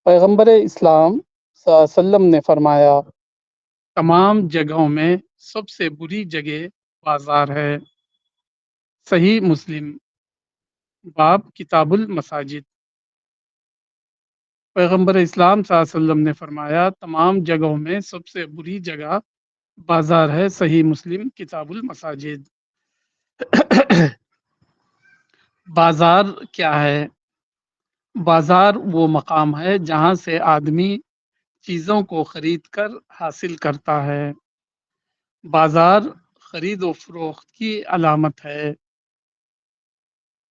پیغمبر اسلام صلی اللہ علیہ وسلم نے فرمایا، تمام جگہوں میں سب سے بری جگہ بازار ہے۔ صحیح مسلم، باب کتاب المساجد۔ پیغمبر اسلام صلی اللہ علیہ وسلم نے فرمایا، تمام جگہوں میں سب سے بری جگہ بازار ہے۔ صحیح مسلم کتاب المساجد۔ بازار کیا ہے؟ بازار وہ مقام ہے جہاں سے آدمی چیزوں کو خرید کر حاصل کرتا ہے۔ بازار خرید و فروخت کی علامت ہے۔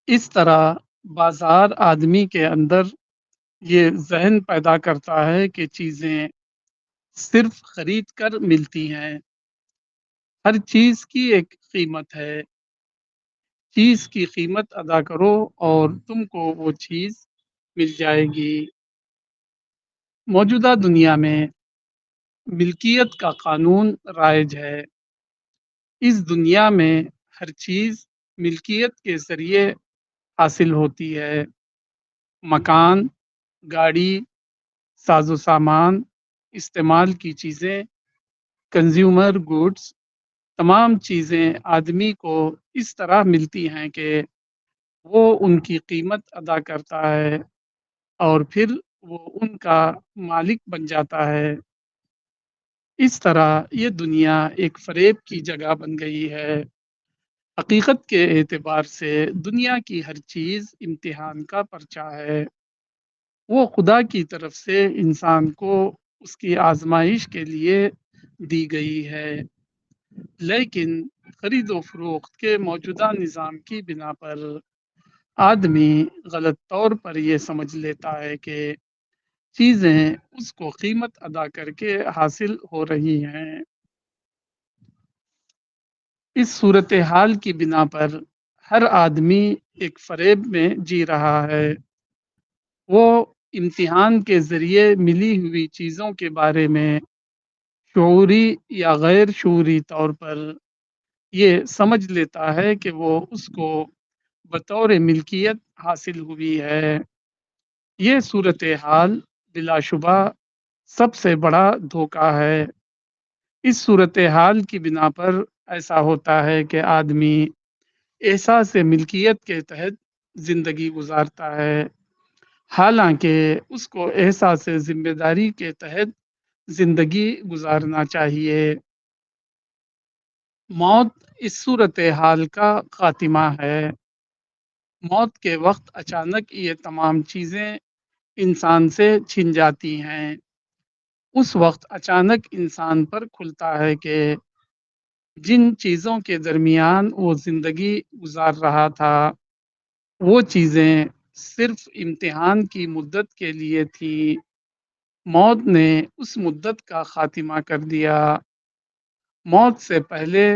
اس طرح بازار آدمی کے اندر یہ ذہن پیدا کرتا ہے کہ چیزیں صرف خرید کر ملتی ہیں۔ ہر چیز کی ایک قیمت ہے۔ چیز کی قیمت ادا کرو اور تم کو وہ چیز مل جائے گی۔ موجودہ دنیا میں ملکیت کا قانون رائج ہے۔ اس دنیا میں ہر چیز ملکیت کے ذریعے حاصل ہوتی ہے۔ مکان، گاڑی، ساز و سامان، استعمال کی چیزیں، کنزیومر گوڈز، تمام چیزیں آدمی کو اس طرح ملتی ہیں کہ وہ ان کی قیمت ادا کرتا ہے اور پھر وہ ان کا مالک بن جاتا ہے۔ اس طرح یہ دنیا ایک فریب کی جگہ بن گئی ہے۔ حقیقت کے اعتبار سے دنیا کی ہر چیز امتحان کا پرچہ ہے۔ وہ خدا کی طرف سے انسان کو اس کی آزمائش کے لیے دی گئی ہے، لیکن خرید و فروخت کے موجودہ نظام کی بنا پر آدمی غلط طور پر یہ سمجھ لیتا ہے کہ چیزیں اس کو قیمت ادا کر کے حاصل ہو رہی ہیں۔ اس صورتحال کی بنا پر ہر آدمی ایک فریب میں جی رہا ہے۔ وہ امتحان کے ذریعے ملی ہوئی چیزوں کے بارے میں شعوری یا غیر شعوری طور پر یہ سمجھ لیتا ہے کہ وہ اس کو بطور ملکیت حاصل ہوئی ہے۔ یہ صورتحال بلا شبہ سب سے بڑا دھوکہ ہے۔ اس صورتحال کی بنا پر ایسا ہوتا ہے کہ آدمی احساس ملکیت کے تحت زندگی گزارتا ہے، حالانکہ اس کو احساس ذمہ داری کے تحت زندگی گزارنا چاہیے۔ موت اس صورتحال کا خاتمہ ہے۔ موت کے وقت اچانک یہ تمام چیزیں انسان سے چھن جاتی ہیں۔ اس وقت اچانک انسان پر کھلتا ہے کہ جن چیزوں کے درمیان وہ زندگی گزار رہا تھا وہ چیزیں صرف امتحان کی مدت کے لیے تھی۔ موت نے اس مدت کا خاتمہ کر دیا۔ موت سے پہلے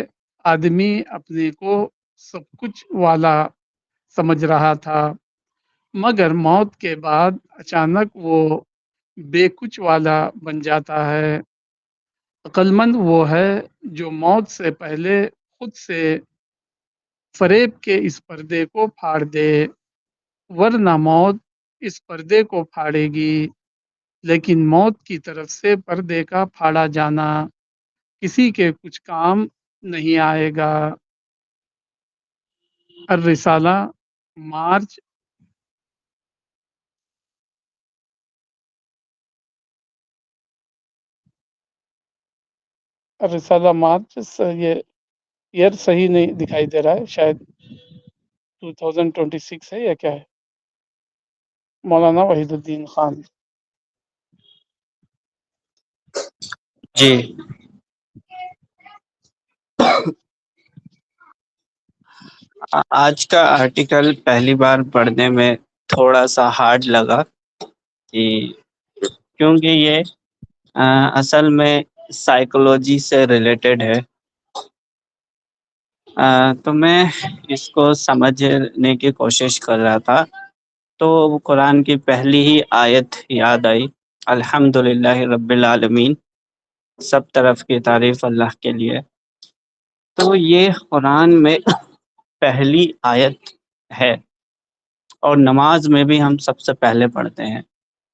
آدمی اپنے کو سب کچھ والا سمجھ رہا تھا، مگر موت کے بعد اچانک وہ بے کچھ والا بن جاتا ہے۔ عقل مند وہ ہے جو موت سے پہلے خود سے فریب کے اس پردے کو پھاڑ دے، ورنہ موت اس پردے کو پھاڑے گی، لیکن موت کی طرف سے پردے کا پھاڑا جانا کسی کے کچھ کام نہیں آئے گا۔ الرسالہ، مارچ الرسالہ مارچ یہ ایئر صحیح نہیں دکھائی دے رہا ہے، شاید 2026 ہے یا کیا ہے؟ مولانا وحید الدین خان۔ جی، آج کا آرٹیکل پہلی بار پڑھنے میں تھوڑا سا ہارڈ لگا کہ کیونکہ یہ اصل میں سائیکولوجی سے ریلیٹڈ ہے، تو میں اس کو سمجھنے کی کوشش کر رہا تھا تو قرآن کی پہلی ہی آیت یاد آئی، الحمدللہ رب العالمین، سب طرف کی تعریف اللہ کے لیے۔ تو یہ قرآن میں پہلی آیت ہے اور نماز میں بھی ہم سب سے پہلے پڑھتے ہیں۔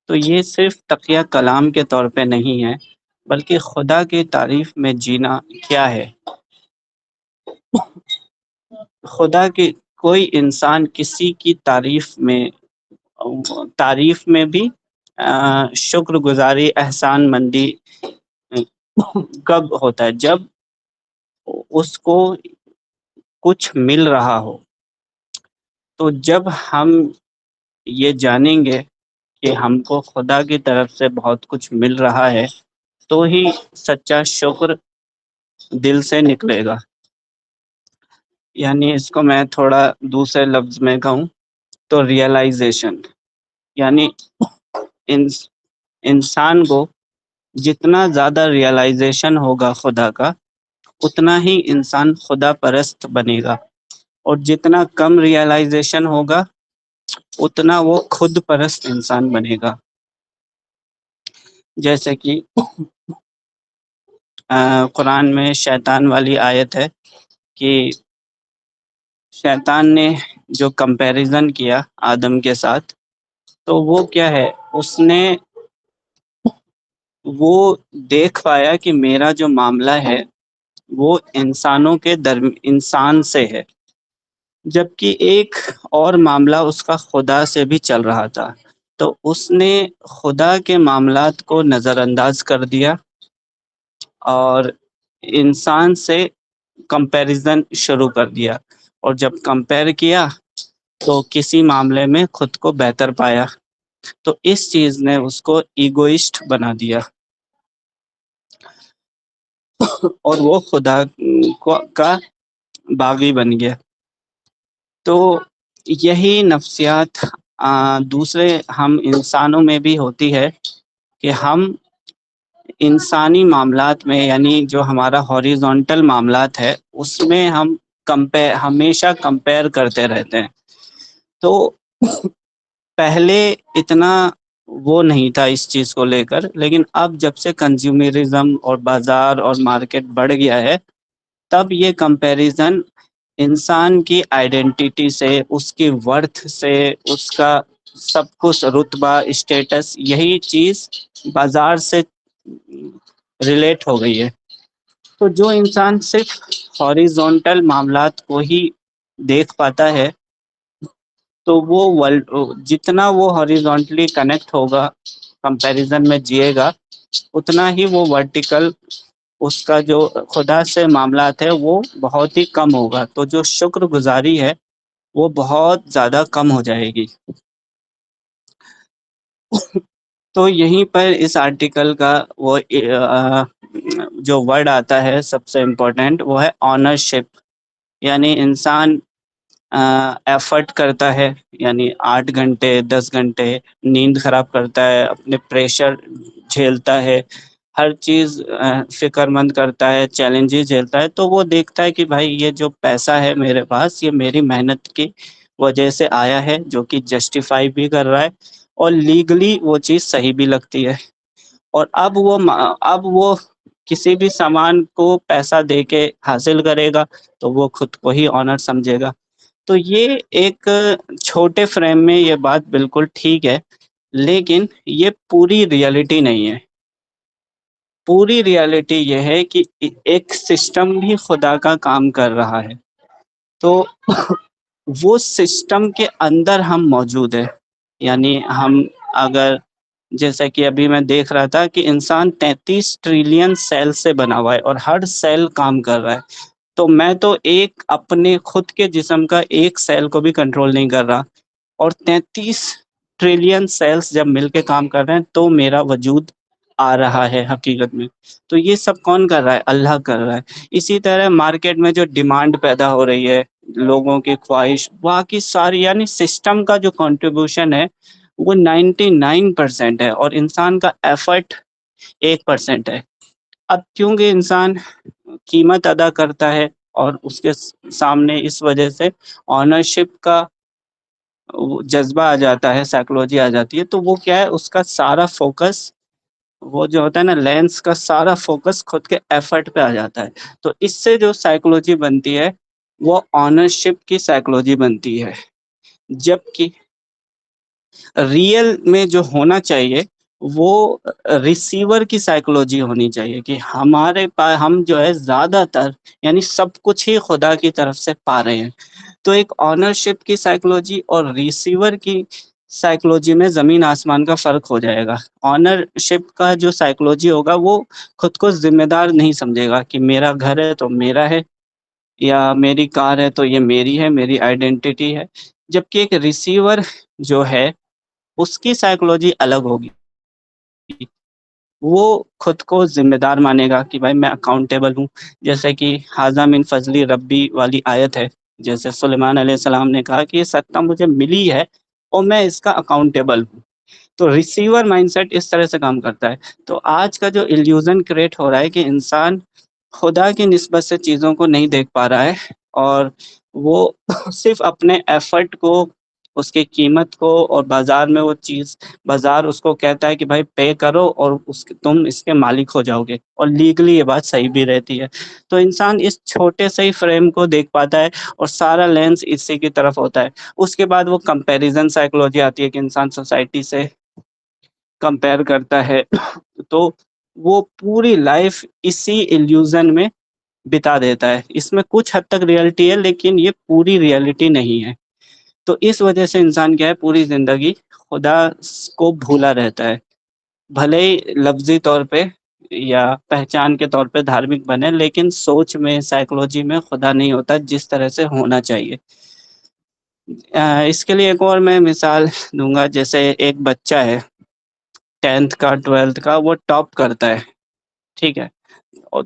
تو یہ صرف تقیہ کلام کے طور پہ نہیں ہے، بلکہ خدا کی تعریف میں جینا کیا ہے۔ خدا کی کوئی انسان کسی کی تعریف میں بھی شکر گزاری، احسان مندی کب ہوتا ہے؟ جب اس کو کچھ مل رہا ہو۔ تو جب ہم یہ جانیں گے کہ ہم کو خدا کی طرف سے بہت کچھ مل رہا ہے، تو ہی سچا شکر دل سے نکلے گا۔ یعنی اس کو میں تھوڑا دوسرے لفظ میں کہوں تو ریئلائزیشن، یعنی انسان کو جتنا زیادہ ریئلائزیشن ہوگا خدا کا، اتنا ہی انسان خدا پرست بنے گا، اور جتنا کم ریئلائزیشن ہوگا اتنا وہ خود پرست انسان بنے گا۔ جیسے کہ قرآن میں شیطان والی آیت ہے کہ شیطان نے جو کمپیریزن کیا آدم کے ساتھ، تو وہ کیا ہے، اس نے وہ دیکھ پایا کہ میرا جو معاملہ ہے وہ انسان سے ہے، جبکہ ایک اور معاملہ اس کا خدا سے بھی چل رہا تھا۔ تو اس نے خدا کے معاملات کو نظر انداز کر دیا اور انسان سے کمپیریزن شروع کر دیا، اور جب کمپیئر کیا تو کسی معاملے میں خود کو بہتر پایا، تو اس چیز نے اس کو ایگوئسٹ بنا دیا اور وہ خدا کا باغی بن گیا۔ تو یہی نفسیات دوسرے ہم انسانوں میں بھی ہوتی ہے کہ ہم انسانی معاملات میں، یعنی جو ہمارا ہاریزونٹل معاملات ہے، اس میں ہم ہمیشہ کمپیئر کرتے رہتے ہیں۔ تو پہلے اتنا وہ نہیں تھا اس چیز کو لے کر، لیکن اب جب سے کنزیومرزم اور بازار اور مارکیٹ بڑھ گیا ہے، تب یہ کمپیریزن انسان کی آئیڈینٹی سے، اس کی ورتھ سے، اس کا سب کچھ رتبہ، اسٹیٹس، یہی چیز بازار سے ریلیٹ ہو گئی ہے۔ تو جو انسان صرف ہاریزونٹل معاملات کو ہی دیکھ پاتا ہے، تو وہ جتنا وہ ہاریزونٹلی کنیکٹ ہوگا، کمپیریزن میں جیے گا، اتنا ہی وہ ورٹیکل، اس کا جو خدا سے معاملات ہے وہ بہت ہی کم ہوگا۔ تو جو شکر گزاری ہے وہ بہت زیادہ کم ہو جائے گی۔ تو یہیں پر اس آرٹیکل کا وہ جو ورڈ آتا ہے سب سے امپورٹنٹ، وہ ہے آنرشپ۔ یعنی انسان ایفرٹ کرتا ہے، یعنی 8 گھنٹے 10 گھنٹے نیند خراب کرتا ہے، اپنے پریشر جھیلتا ہے، ہر چیز فکر مند کرتا ہے، چیلنجز جھیلتا ہے، تو وہ دیکھتا ہے کہ بھائی یہ جو پیسہ ہے میرے پاس، یہ میری محنت کی وجہ سے آیا ہے، جو کہ جسٹیفائی بھی کر رہا ہے، اور لیگلی وہ چیز صحیح بھی لگتی ہے۔ اور اب وہ کسی بھی سامان کو پیسہ دے کے حاصل کرے گا تو وہ خود کو ہی آنر سمجھے گا۔ تو یہ ایک چھوٹے فریم میں یہ بات بالکل ٹھیک ہے، لیکن یہ پوری ریئلٹی نہیں ہے۔ پوری ریئلٹی یہ ہے کہ ایک سسٹم بھی خدا کا کام کر رہا ہے، تو وہ سسٹم کے اندر ہم موجود ہیں۔ یعنی ہم اگر، جیسا کہ ابھی میں دیکھ رہا تھا کہ انسان 33 ٹریلین سیل سے بنا ہوا ہے، اور ہر سیل کام کر رہا ہے۔ تو میں تو اپنے خود کے جسم کا ایک سیل کو بھی کنٹرول نہیں کر رہا، اور 33 ٹریلین سیلز جب مل کے کام کر رہے ہیں تو میرا وجود آ رہا ہے حقیقت میں۔ تو یہ سب کون کر رہا ہے؟ اللہ کر رہا ہے۔ اسی طرح مارکیٹ میں جو ڈیمانڈ پیدا ہو رہی ہے، لوگوں کی خواہش، باقی ساری، یعنی سسٹم کا جو کنٹریبیوشن ہے وہ 99% ہے، اور انسان کا ایفرٹ 1% ہے۔ اب کیونکہ انسان قیمت ادا کرتا ہے، اور اس کے سامنے اس وجہ سے آنرشپ کا جذبہ آ جاتا ہے، سائیکولوجی آ جاتی ہے، تو وہ کیا ہے، اس کا سارا فوکس، وہ جو ہوتا ہے نا، لینس کا سارا فوکس خود کے ایفرٹ پہ آ جاتا ہے۔ تو اس سے جو سائیکولوجی بنتی ہے وہ آنرشپ کی سائیکولوجی بنتی ہے، جبکہ ریئل میں جو ہونا چاہیے وہ ریسیور کی سائیکولوجی ہونی چاہیے کہ ہمارے پاس ہم جو ہے زیادہ تر یعنی سب کچھ ہی خدا کی طرف سے پا رہے ہیں. تو ایک آنرشپ کی سائیکولوجی اور ریسیور کی سائیکولوجی میں زمین آسمان کا فرق ہو جائے گا. آنرشپ کا جو سائیکولوجی ہوگا وہ خود کو ذمہ دار نہیں سمجھے گا کہ میرا گھر ہے تو میرا ہے، یا میری کار ہے تو یہ میری ہے، میری آئیڈینٹی ہے. جبکہ ایک ریسیور جو ہے اس کی سائیکولوجی الگ ہوگی. وہ خود کو ذمہ دار مانے گا کہ بھائی میں اکاؤنٹیبل ہوں. جیسے کہ حاذا من فضلی ربی والی آیت ہے، جیسے سلیمان علیہ السلام نے کہا کہ یہ ستہ مجھے ملی ہے اور میں اس کا اکاؤنٹیبل ہوں. تو ریسیور مائنڈ سیٹ اس طرح سے کام کرتا ہے. تو آج کا جو الوژن کریٹ ہو رہا ہے کہ انسان خدا کی نسبت سے چیزوں کو نہیں دیکھ پا رہا ہے، اور وہ صرف اپنے ایفرٹ کو، اس کی قیمت کو، اور بازار میں وہ چیز بازار اس کو کہتا ہے کہ بھائی پے کرو اور تم اس کے مالک ہو جاؤ گے، اور لیگلی یہ بات صحیح بھی رہتی ہے. تو انسان اس چھوٹے سے ہی فریم کو دیکھ پاتا ہے اور سارا لینس اسی کی طرف ہوتا ہے. اس کے بعد وہ کمپیریزن سائیکولوجی آتی ہے کہ انسان سوسائٹی سے کمپیئر کرتا ہے. تو وہ پوری لائف اسی الوژن میں بتا دیتا ہے. اس میں کچھ حد تک ریئلٹی ہے لیکن یہ پوری ریئلٹی نہیں ہے. تو اس وجہ سے انسان کیا ہے پوری زندگی خدا کو بھولا رہتا ہے. بھلے ہی لفظی طور پہ یا پہچان کے طور پہ دھارمک بنے، لیکن سوچ میں، سائیکولوجی میں خدا نہیں ہوتا جس طرح سے ہونا چاہیے. اس کے لیے ایک اور میں مثال دوں گا. جیسے ایک بچہ ہے 10th کا 12th کا، وہ ٹاپ کرتا ہے، ٹھیک ہے،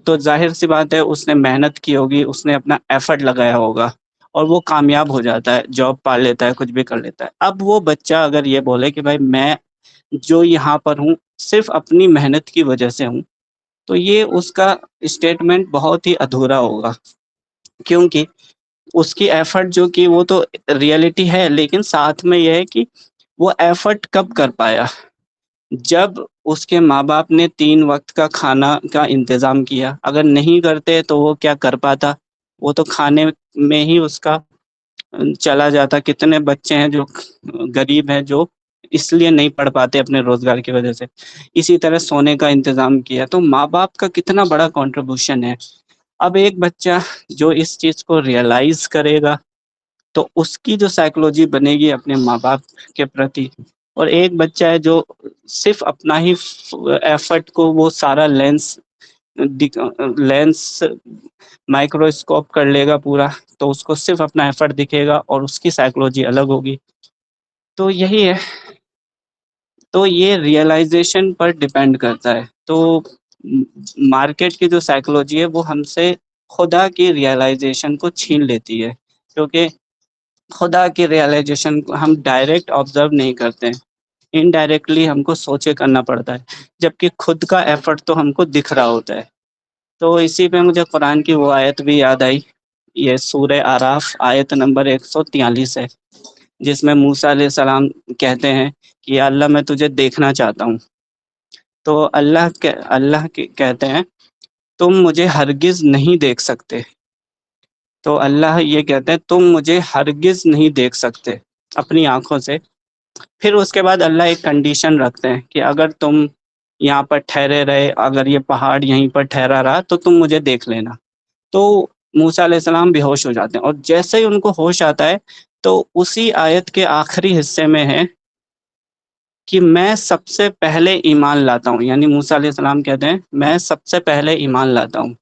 تو ظاہر سی بات ہے اس نے محنت کی ہوگی، اس نے اپنا ایفرٹ لگایا ہوگا اور وہ کامیاب ہو جاتا ہے، جاب پا لیتا ہے، کچھ بھی کر لیتا ہے. اب وہ بچہ اگر یہ بولے کہ بھائی میں جو یہاں پر ہوں صرف اپنی محنت کی وجہ سے ہوں، تو یہ اس کا اسٹیٹمنٹ بہت ہی ادھورا ہوگا. کیونکہ اس کی ایفرٹ جو کہ وہ تو ریئلٹی ہے، لیکن ساتھ میں یہ ہے کہ وہ ایفرٹ کب کر پایا؟ جب اس کے ماں باپ نے 3 وقت کا کھانا کا انتظام کیا. اگر نہیں کرتے تو وہ کیا کر پاتا؟ وہ تو کھانے میں ہی اس کا چلا جاتا. کتنے بچے ہیں جو غریب ہیں جو اس لیے نہیں پڑھ پاتے اپنے روزگار کی وجہ سے. اسی طرح سونے کا انتظام کیا. تو ماں باپ کا کتنا بڑا کنٹریبیوشن ہے. اب ایک بچہ جو اس چیز کو ریئلائز کرے گا تو اس کی جو سائیکولوجی بنے گی اپنے ماں باپ کے پرتی، اور ایک بچہ ہے جو صرف اپنا ہی ایفرٹ کو وہ سارا لینس مائکروسکوپ کر لے گا پورا، تو اس کو صرف اپنا ایفرٹ دکھے گا اور اس کی سائیکولوجی الگ ہوگی. تو یہی ہے. تو یہ ریئلائزیشن پر ڈیپینڈ کرتا ہے. تو مارکیٹ کی جو سائیکولوجی ہے وہ ہم سے خدا کی ریئلائزیشن کو چھین لیتی ہے، کیونکہ خدا کی ریئلائزیشن کو ہم ڈائریکٹ آبزرو نہیں کرتے ہیں، انڈائریکٹلی ہم کو سوچے کرنا پڑتا ہے، جبکہ خود کا ایفرٹ تو ہم کو دکھ رہا ہوتا ہے. تو اسی پہ مجھے قرآن کی وہ آیت بھی یاد آئی. یہ سورہ اعراف آیت نمبر 143 ہے، جس میں موسیٰ علیہ السلام کہتے ہیں کہ یا اللہ میں تجھے دیکھنا چاہتا ہوں. تو اللہ کہتے ہیں تم مجھے ہرگز نہیں دیکھ سکتے. تو اللہ یہ کہتے ہیں تم مجھے ہرگز نہیں دیکھ سکتے اپنی آنکھوں سے. پھر اس کے بعد اللہ ایک کنڈیشن رکھتے ہیں کہ اگر تم یہاں پر ٹھہرے رہے، اگر یہ پہاڑ یہیں پر ٹھہرا رہا تو تم مجھے دیکھ لینا. تو موسیٰ علیہ السلام بے ہوش ہو جاتے ہیں، اور جیسے ہی ان کو ہوش آتا ہے تو اسی آیت کے آخری حصے میں ہے کہ میں سب سے پہلے ایمان لاتا ہوں. یعنی موسیٰ علیہ السلام کہتے ہیں میں سب سے پہلے ایمان لاتا ہوں.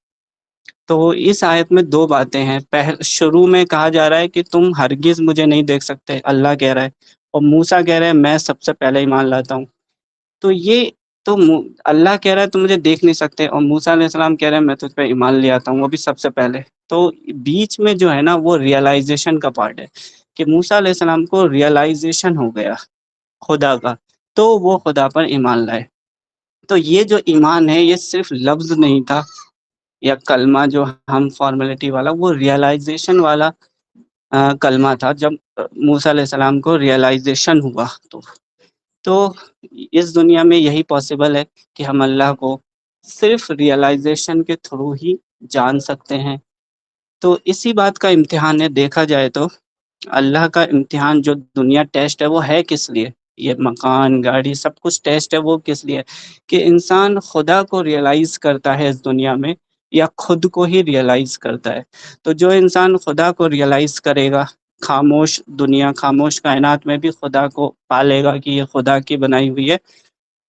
تو اس آیت میں دو باتیں ہیں. شروع میں کہا جا رہا ہے کہ تم ہرگز مجھے نہیں دیکھ سکتے، اللہ کہہ رہا ہے، اور موسیٰ کہہ رہے ہیں میں سب سے پہلے ایمان لاتا ہوں. تو یہ تو اللہ کہہ رہا ہے تم مجھے دیکھ نہیں سکتے، اور موسیٰ علیہ السلام کہہ رہے ہیں میں تجھ پہ ایمان لے آتا ہوں، وہ بھی سب سے پہلے. تو بیچ میں جو ہے نا وہ ریئلائزیشن کا پارٹ ہے کہ موسیٰ علیہ السلام کو ریئلائزیشن ہو گیا خدا کا، تو وہ خدا پر ایمان لائے. تو یہ جو ایمان ہے یہ صرف لفظ نہیں تھا یا کلمہ جو ہم فارمیلٹی والا، وہ ریئلائزیشن والا کلمہ تھا. جب موسیٰ علیہ السلام کو ریئلائزیشن ہوا تو اس دنیا میں یہی پاسبل ہے کہ ہم اللہ کو صرف ریئلائزیشن کے تھرو ہی جان سکتے ہیں. تو اسی بات کا امتحان ہے. دیکھا جائے تو اللہ کا امتحان جو دنیا ٹیسٹ ہے وہ ہے کس لیے؟ یہ مکان گاڑی سب کچھ ٹیسٹ ہے، وہ کس لیے؟ کہ انسان خدا کو ریئلائز کرتا ہے اس دنیا میں یا خود کو ہی ریئلائز کرتا ہے؟ تو جو انسان خدا کو ریئلائز کرے گا، خاموش دنیا خاموش کائنات میں بھی خدا کو پالے گا کہ یہ خدا کی بنائی ہوئی ہے،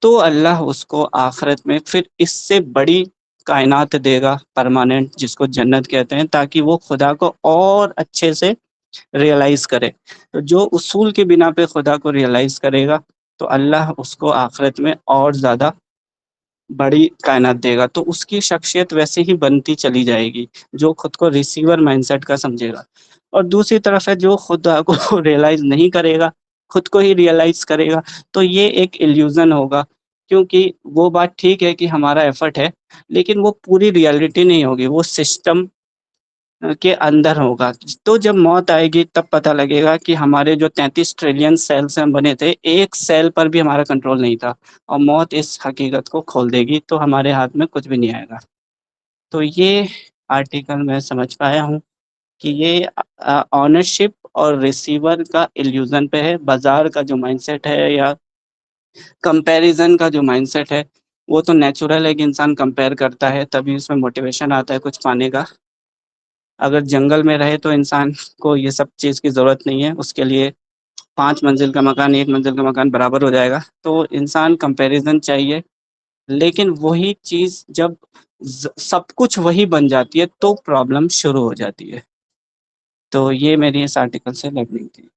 تو اللہ اس کو آخرت میں پھر اس سے بڑی کائنات دے گا پرماننٹ، جس کو جنت کہتے ہیں، تاکہ وہ خدا کو اور اچھے سے ریئلائز کرے۔ تو جو اصول کی بنا پہ خدا کو ریئلائز کرے گا تو اللہ اس کو آخرت میں اور زیادہ بڑی کائنات دے گا، تو اس کی شخصیت ویسے ہی بنتی چلی جائے گی، جو خود کو ریسیور مائنڈ سیٹ کا سمجھے گا۔ اور دوسری طرف ہے جو خدا کو ریئلائز نہیں کرے گا، خود کو ہی ریئلائز کرے گا، تو یہ ایک ایلیوژن ہوگا، کیونکہ وہ بات ٹھیک ہے کہ ہمارا ایفرٹ ہے، لیکن وہ پوری ریئلٹی نہیں ہوگی، وہ سسٹم کے اندر ہوگا۔ تو جب موت آئے گی تب پتہ لگے گا کہ ہمارے جو 33 ٹریلین سیل سے ہم بنے تھے، ایک سیل پر بھی ہمارا کنٹرول نہیں تھا، اور موت اس حقیقت کو کھول دے گی، تو ہمارے ہاتھ میں کچھ بھی نہیں آئے گا۔ تو یہ آرٹیکل میں سمجھ پایا ہوں کہ یہ آنرشپ اور ریسیور کا ایلیوژن پہ ہے۔ بازار کا جو مائنڈ سیٹ ہے یا کمپیریزن کا جو مائنڈ سیٹ ہے، وہ تو نیچرل ہے کہ انسان کمپیئر کرتا ہے، تبھی اس میں موٹیویشن آتا ہے کچھ پانے کا۔ اگر جنگل میں رہے تو انسان کو یہ سب چیز کی ضرورت نہیں ہے، اس کے لیے 5 منزل کا مکان 1 منزل کا مکان برابر ہو جائے گا۔ تو انسان کمپیریزن چاہیے، لیکن وہی چیز جب سب کچھ وہی بن جاتی ہے تو پرابلم شروع ہو جاتی ہے۔ تو یہ میری اس آرٹیکل سے لرننگ تھی۔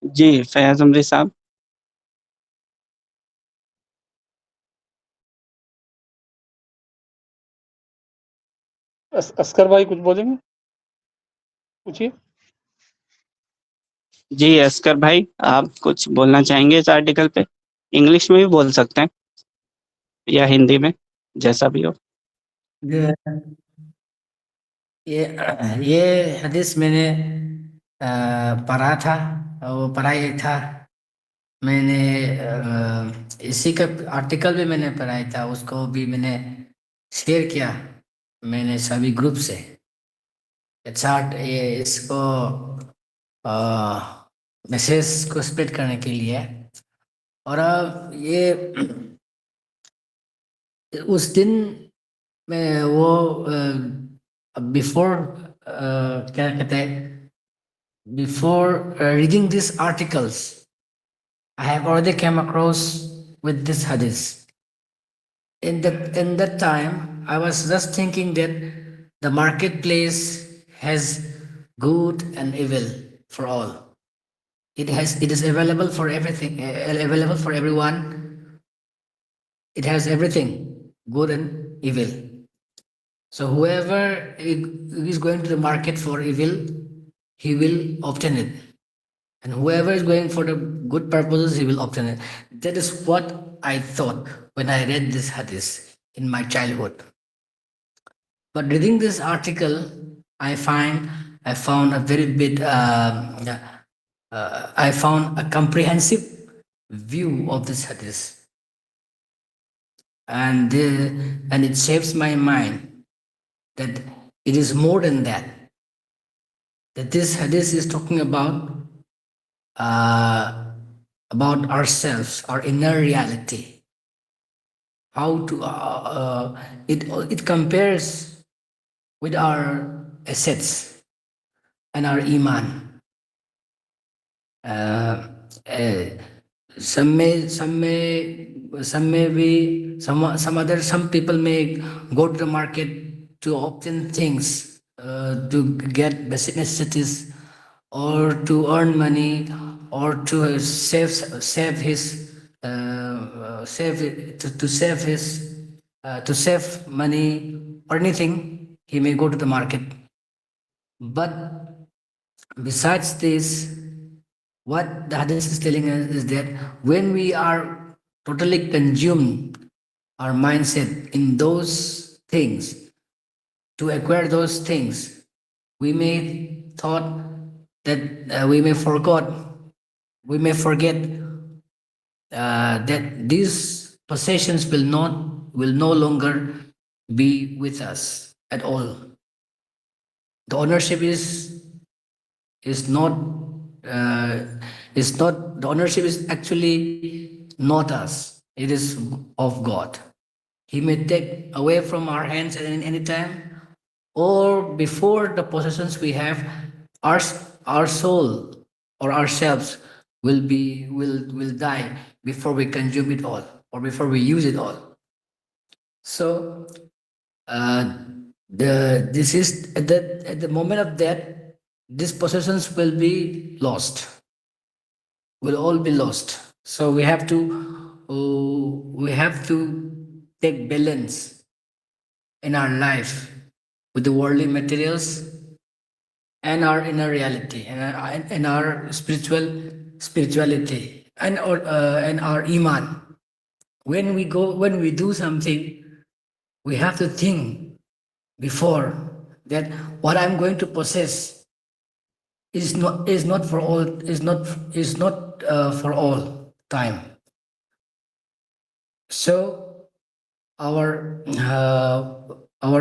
جی فیاض عمری صاحب۔ اسکر بھائی کچھ بولیں گے؟ پوچھیے۔ جی اسکر بھائی، آپ کچھ بولنا چاہیں گے اس آرٹیکل پہ؟ انگلش میں بھی بول سکتے ہیں یا ہندی میں، جیسا بھی ہو۔ یہ حدیث میں نے پڑھا تھا، وہ پڑھا یہ تھا، میں نے اسی کا آرٹیکل بھی میں نے پڑھایا تھا، اس کو بھی میں نے شیئر کیا میں نے سبھی گروپ سے۔ اس کو میسیج کو اسپریڈ کرنے کے لیے، اور یہ اس دن میں وہ بیفور کیا کہتے ہیں، before reading these articles I have already came across with this hadith. In that time, I was just thinking that the marketplace has good and evil for all. It is available for everything, available for everyone. It has everything, good and evil. So whoever is going to the market for evil, he will obtain it. And whoever is going for the good purposes, he will obtain it. That is what I thought when I read this hadith in my childhood. But reading this article, I found a very bit, I found a comprehensive view of this hadith, and it shapes my mind that it is more than that. That this hadith is talking about ourselves, our inner reality. How to it compares with our assets and our iman. Some people may go to the market to obtain things, to get basic necessities, or to earn money, or to save money, or anything. He may go to the market. But besides this, what the hadith is telling us is that when we are totally consumed our mindset in those things, to acquire those things, we may thought that we may forget that these possessions will not will no longer be with us at all. The ownership is not uh, is not the ownership is actually not us. It is of God. He may take away from our hands at any time, or before the possessions we have, our our soul or ourselves will die before we consume it all or before we use it all. So uh, the this is at the moment of death, these possessions will be lost, will all be lost. So we have to take balance in our life with the worldly materials and our inner reality and our spirituality and our iman. When we do something, we have to think before that what I'm going to possess is not for all is not for all time. So our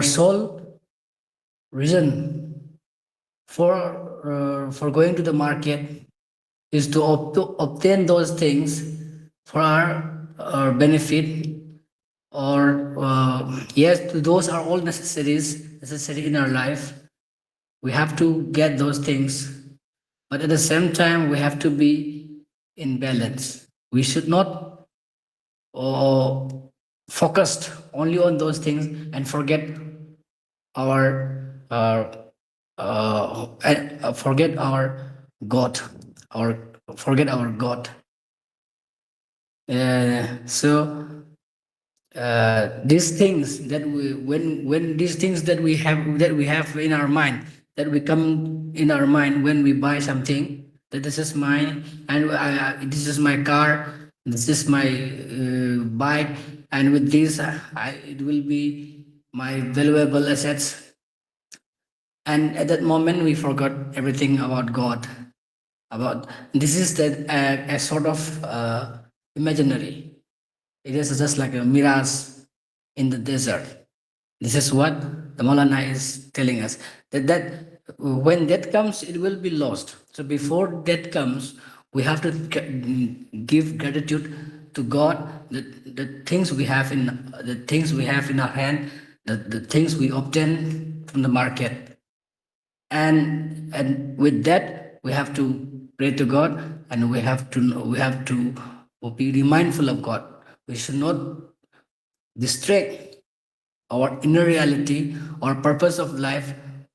sole reason for going to the market is to obtain those things for our benefit, or yes, those are all necessary in our life. We have to get those things, but at the same time we have to be in balance. We should not uh, focused only on those things and forget our forget our God, our forget our God. So these things that we when these things that we have in our mind, that we come in our mind when we buy something, that this is mine, and this is my car, this is my bike, and with this it will be my valuable assets. And at that moment we forgot everything about God, about this is that a sort of imaginary. It is just like a mirage in the desert. This is what the Maulana is telling us, that when death comes, it will be lost. So before death comes, we have to give gratitude to God. The things we have in our hand, the things we obtain from the market, and with that we have to pray to God, and we have to be mindful of God. We should not distract our inner reality or purpose of life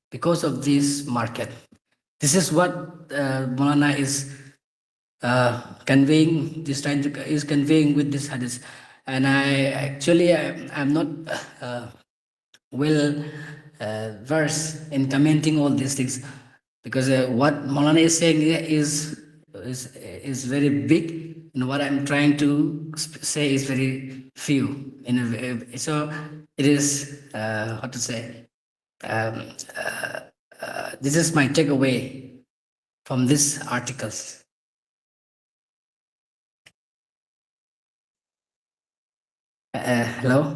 because of this market. This is what Maulana is conveying, this trying to is conveying with this hadith. And I'm not uh, well versed in commenting all these things, because what Maulana is saying is very big, and what I'm trying to say is very few. So it is what to say. Um, this is my takeaway from these articles. Hello.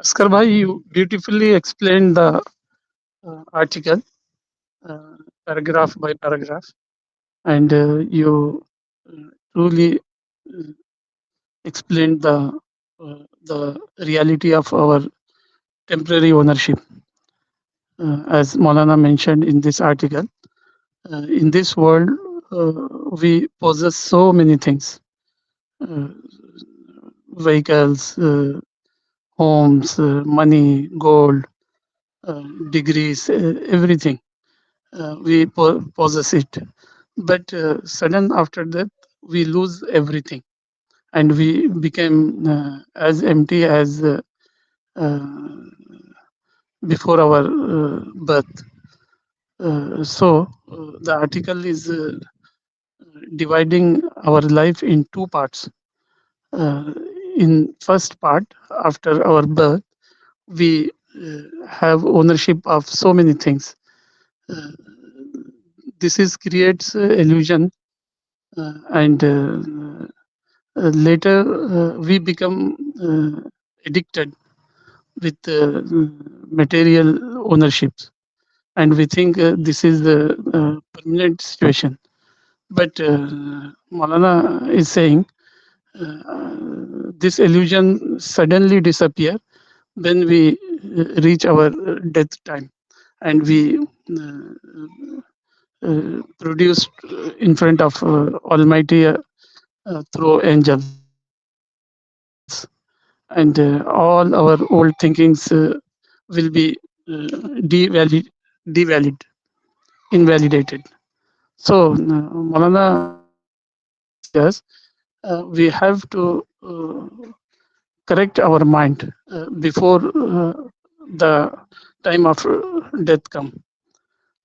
Askar bhai, you beautifully explained the article paragraph by paragraph, and you truly uh, explained the reality of our temporary ownership. As Maulana mentioned in this article, in this world uh, we possess so many things: uh, vehicles, homes, money, gold, degrees, everything. We possess it. But sudden after death, we lose everything, and we became as empty as uh, before our birth. So the article is dividing our life in two parts. Uh, in first part, after our birth, we have ownership of so many things. Uh, this is creates illusion, and later we become addicted with material ownerships, and we think this is the permanent situation. But Maulana is saying this illusion suddenly disappear when we reach our death time, and we produced in front of Almighty through angels, and all our old thinkings will be devalid, invalidated. So Maulana is telling us we have to correct our mind before the time of death come.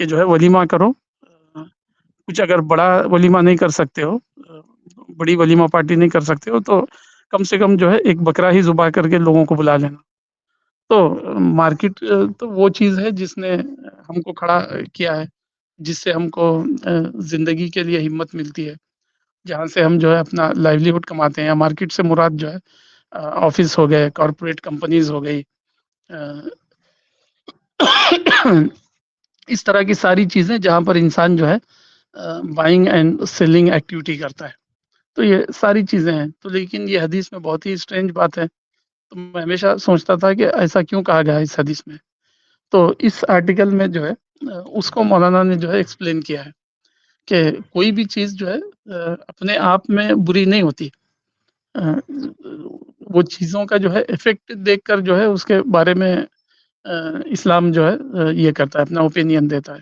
کہ جو ہے ولیمہ کرو، کچھ اگر بڑا ولیمہ نہیں کر سکتے ہو، بڑی ولیمہ پارٹی نہیں کر سکتے ہو، تو کم سے کم جو ہے ایک بکرا ہی ذبح کر کے لوگوں کو بلا لینا۔ تو مارکیٹ تو وہ چیز ہے جس نے ہم کو کھڑا کیا ہے، جس سے ہم کو زندگی کے لیے ہمت ملتی ہے، جہاں سے ہم جو ہے اپنا لائیولیہوڈ کماتے ہیں۔ یا مارکیٹ سے مراد جو ہے آفس ہو گئے، کارپوریٹ کمپنیز ہو گئی، اس طرح کی ساری چیزیں جہاں پر انسان جو ہے بائنگ اینڈ سیلنگ ایکٹیویٹی کرتا ہے۔ تو یہ ساری چیزیں ہیں۔ تو لیکن یہ حدیث میں بہت ہی اسٹرینج بات ہے، تو میں ہمیشہ سوچتا تھا کہ ایسا کیوں کہا گیا ہے اس حدیث میں۔ تو اس آرٹیکل میں جو ہے اس کو مولانا نے جو ہے ایکسپلین کیا ہے کہ کوئی بھی چیز جو ہے اپنے آپ میں بری نہیں ہوتی، وہ چیزوں کا جو ہے افیکٹ دیکھ کر جو ہے اس کے بارے میں اسلام جو ہے یہ کرتا ہے، اپنا اوپینین دیتا ہے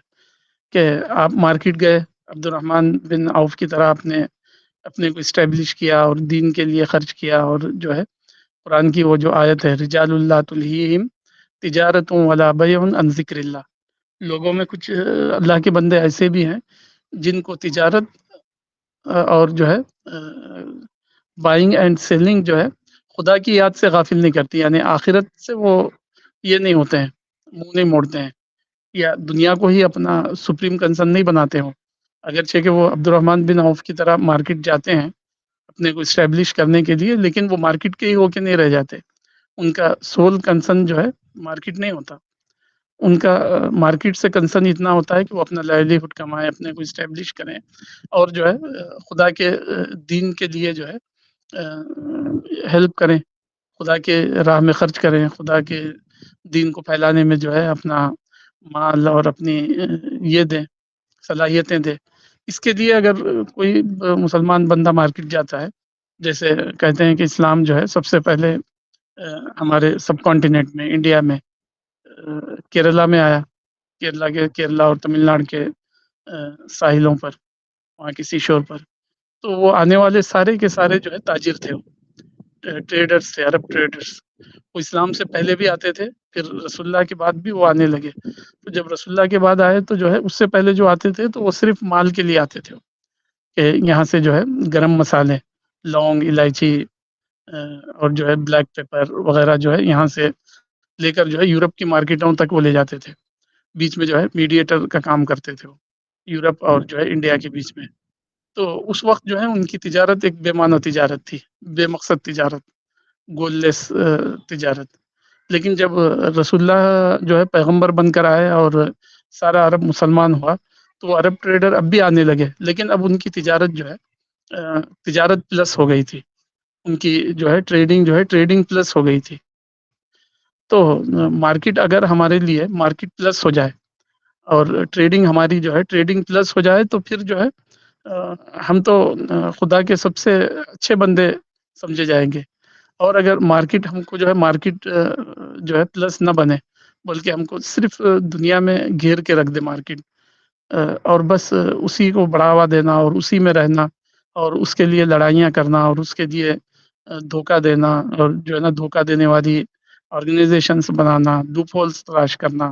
کہ آپ مارکیٹ گئے، عبد الرحمن بن عوف کی طرح اپنے کو اسٹیبلش کیا اور دین کے لیے خرچ کیا، اور جو ہے قرآن کی وہ جو آیت ہے رجال اللہ تلہیہم تجارتوں ولا بیع عن ذکر اللہ، لوگوں میں کچھ اللہ کے بندے ایسے بھی ہیں جن کو تجارت اور جو ہے بائنگ اینڈ سیلنگ جو ہے خدا کی یاد سے غافل نہیں کرتی، یعنی آخرت سے وہ یہ نہیں ہوتے ہیں، منہ نہیں موڑتے ہیں، یا دنیا کو ہی اپنا سپریم کنسرن نہیں بناتے ہوں۔ اگرچہ کہ وہ عبد الرحمن بن عوف کی طرح مارکیٹ جاتے ہیں اپنے کو اسٹیبلش کرنے کے لیے، لیکن وہ مارکیٹ کے ہی ہو کے نہیں رہ جاتے، ان کا سول کنسرن جو ہے مارکیٹ نہیں ہوتا، ان کا مارکیٹ سے کنسرن اتنا ہوتا ہے کہ وہ اپنا لائیولیہوڈ کمائیں، اپنے کو اسٹیبلش کریں، اور جو ہے خدا کے دین کے لیے جو ہے ہیلپ کریں، خدا کے راہ میں خرچ کریں، خدا کے دین کو پھیلانے میں جو ہے اپنا مال اور اپنی یہ دیں، صلاحیتیں دیں۔ اس کے لیے اگر کوئی مسلمان بندہ مارکیٹ جاتا ہے، جیسے کہتے ہیں کہ اسلام جو ہے سب سے پہلے ہمارے سب کانٹیننٹ میں، انڈیا میں کیرلا میں آیا، کیرلا اور تمل ناڈو کے ساحلوں پر، وہاں کی سی شور پر، تو وہ آنے والے سارے کے سارے جو ہے تاجر تھے، ٹریڈرز تھے، عرب ٹریڈرز۔ وہ اسلام سے پہلے بھی آتے تھے، پھر رسول اللہ کے بعد بھی وہ آنے لگے۔ تو جب رسول اللہ کے بعد آئے تو جو ہے اس سے پہلے جو آتے تھے تو وہ صرف مال کے لیے آتے تھے، کہ یہاں سے جو ہے گرم مسالے، لونگ، الائچی اور جو ہے بلیک پیپر وغیرہ جو ہے یہاں سے لے کر جو ہے یورپ کی مارکیٹوں تک وہ لے جاتے تھے، بیچ میں جو ہے میڈیٹر کا کام کرتے تھے وہ، یورپ اور جو ہے انڈیا کے بیچ میں۔ تو اس وقت جو ہے ان کی تجارت ایک بے معنی تجارت تھی، بے مقصد تجارت، گول لیس تجارت۔ لیکن جب رسول اللہ جو ہے پیغمبر بن کر آئے اور سارا عرب مسلمان ہوا، تو عرب ٹریڈر اب بھی آنے لگے، لیکن اب ان کی تجارت جو ہے تجارت پلس ہو گئی تھی، ان کی جو ہے ٹریڈنگ پلس ہو گئی تھی۔ تو مارکیٹ اگر ہمارے لیے مارکیٹ پلس ہو جائے اور ٹریڈنگ ہماری جو ہے ٹریڈنگ پلس ہو جائے، تو پھر جو ہے ہم تو خدا کے سب سے اچھے بندے سمجھے جائیں گے۔ اور اگر مارکیٹ ہم کو جو ہے مارکیٹ جو ہے پلس نہ بنے، بلکہ ہم کو صرف دنیا میں گھیر کے رکھ دے مارکیٹ، اور بس اسی کو بڑھاوا دینا اور اسی میں رہنا اور اس کے لیے لڑائیاں کرنا اور اس کے لیے دھوکہ دینا، اور جو ہے نا دھوکہ دینے والی آرگنائزیشنس بنانا، لوپ ہولس تلاش کرنا،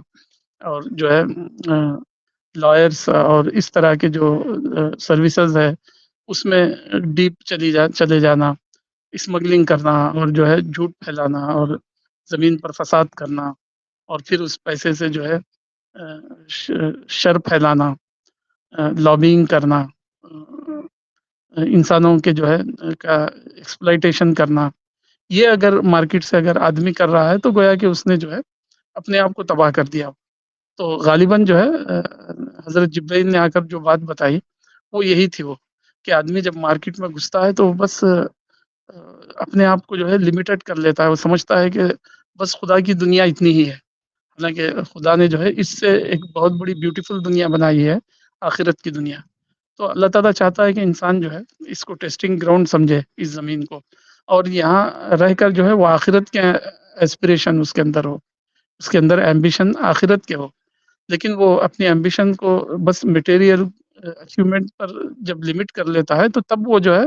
اور جو ہے لائرس اور اس طرح کے جو سروسز ہے اس میں ڈیپ چلے جانا، اسمگلنگ کرنا، اور جو ہے جھوٹ پھیلانا اور زمین پر فساد کرنا، اور پھر اس پیسے سے جو ہے شر پھیلانا، لابینگ کرنا، انسانوں کے جو ہے کا ایکسپلائٹیشن کرنا، یہ اگر مارکیٹ سے اگر آدمی کر رہا ہے تو گویا کہ اس نے جو ہے اپنے آپ کو تباہ کر دیا۔ تو غالباً جو ہے حضرت جبرائیل نے آ کر جو بات بتائی وہ یہی تھی، وہ کہ آدمی جب مارکیٹ میں گھستا ہے تو بس اپنے آپ کو جو ہے لمیٹڈ کر لیتا ہے، وہ سمجھتا ہے کہ بس خدا کی دنیا اتنی ہی ہے، حالانکہ خدا نے جو ہے اس سے ایک بہت بڑی بیوٹیفل دنیا بنائی ہے، آخرت کی دنیا۔ تو اللہ تعالیٰ چاہتا ہے کہ انسان جو ہے اس کو ٹیسٹنگ گراؤنڈ سمجھے، اس زمین کو، اور یہاں رہ کر جو ہے وہ آخرت کے ایسپریشن اس کے اندر ہو، اس کے اندر ایمبیشن آخرت کے ہو۔ لیکن وہ اپنی ایمبیشن کو بس مٹیریل اچیومنٹ پر جب لمٹ کر لیتا ہے تو تب وہ جو ہے